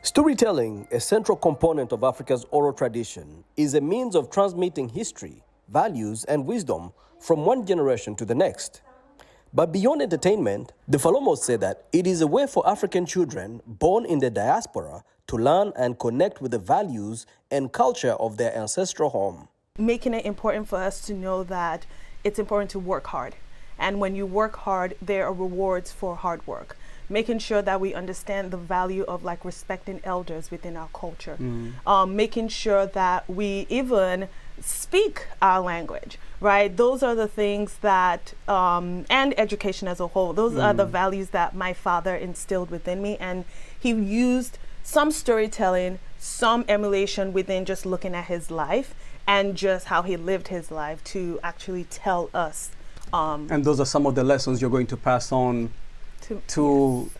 Storytelling, a central component of Africa's oral tradition, is a means of transmitting history, values, and wisdom from one generation to the next. But beyond entertainment, the Falomos say that it is a way for African children born in the diaspora to learn and connect with the values and culture of their ancestral home. Making it important for us to know that it's important to work hard. And when you work hard, there are rewards for hard work. Making sure that we understand the value of respecting elders within our culture. Making sure that we even speak our language, right? Those are the things that, and education as a whole, those are the values that my father instilled within me. And he used some storytelling, some emulation within just looking at his life and just how he lived his life to actually tell us. And those are some of the lessons you're going to pass on to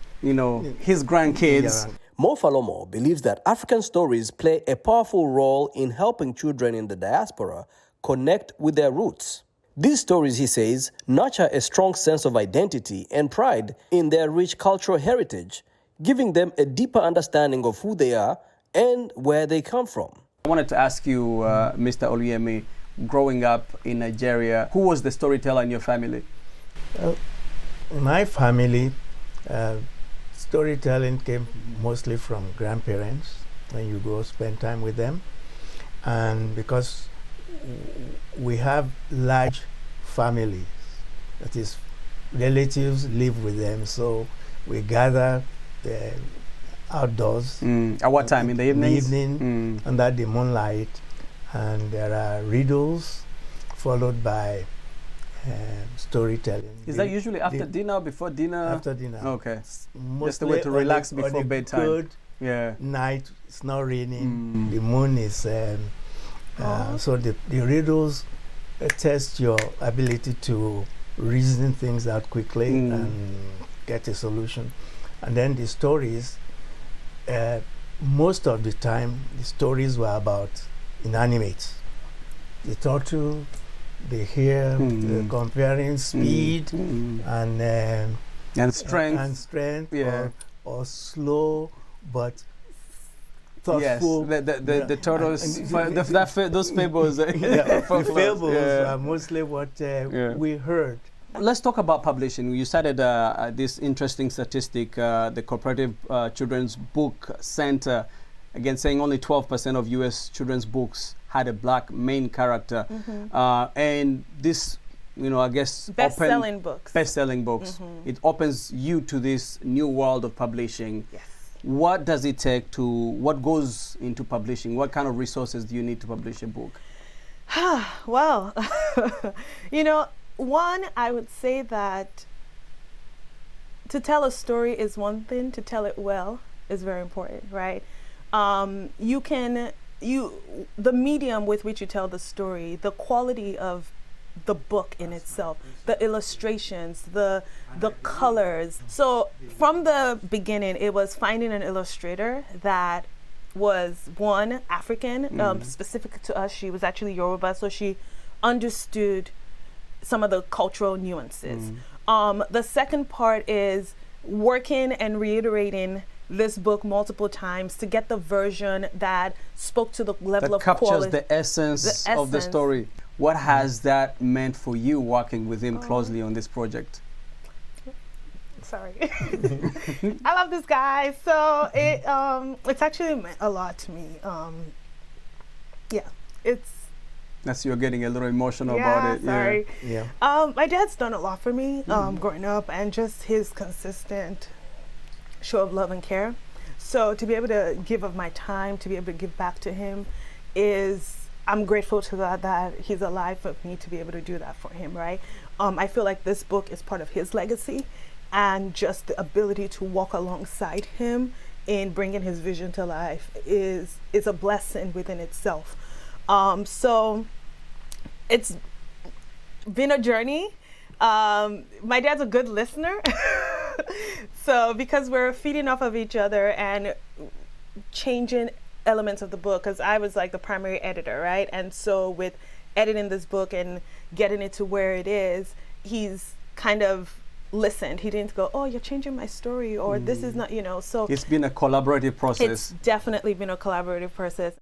his grandkids. Yeah. Mo Falomo believes that African stories play a powerful role in helping children in the diaspora connect with their roots. These stories, he says, nurture a strong sense of identity and pride in their rich cultural heritage, giving them a deeper understanding of who they are and where they come from. I wanted to ask you, Mr. Oluyemi, growing up in Nigeria, who was the storyteller in your family? In my family, storytelling came mostly from grandparents when you go spend time with them. And because we have large families, that is, relatives live with them, so we gather outdoors. At what time? In the evenings? In the evening, under the moonlight. And there are riddles followed by storytelling. Is that usually after dinner, before dinner? After dinner. Okay. Just a way to relax before bedtime. Good night, it's not raining, the moon is, so the riddles test your ability to reason things out quickly and get a solution. And then the stories, most of the time, the stories were about inanimate. The turtle, the hare, comparing speed and strength, or slow but thoughtful. Yes, the turtles, those fables. The fables are mostly what we heard. Let's talk about publishing. You cited this interesting statistic, the Cooperative Children's Book Center, again saying only 12% of U.S. children's books had a black main character. And this, I guess... Best-selling books. Best-selling books. It opens you to this new world of publishing. Yes. What does it take what goes into publishing? What kind of resources do you need to publish a book? Well, one, I would say that to tell a story is one thing, to tell it well is very important, right? The medium with which you tell the story, the quality of the book in itself, the illustrations, the colors. So from the beginning, it was finding an illustrator that was, one, African, specific to us. She was actually Yoruba, so she understood some of the cultural nuances. The second part is working and reiterating this book multiple times to get the version that spoke to the level of quality. That captures the essence of the story. What has that meant for you working with him closely on this project? Sorry. I love this guy. So it's actually meant a lot to me. You're getting a little emotional about it. Sorry. My dad's done a lot for me growing up, and just his consistent show of love and care. So to be able to give of my time, to be able to give back to him I'm grateful to God that he's alive for me to be able to do that for him, right? I feel like this book is part of his legacy, and just the ability to walk alongside him in bringing his vision to life is a blessing within itself. So it's been a journey. My dad's a good listener. So because we're feeding off of each other and changing elements of the book, because I was like the primary editor, right? And so with editing this book and getting it to where it is, he's kind of listened. He didn't go, oh, you're changing my story, or this is not, you know. So it's been a collaborative process. It's definitely been a collaborative process.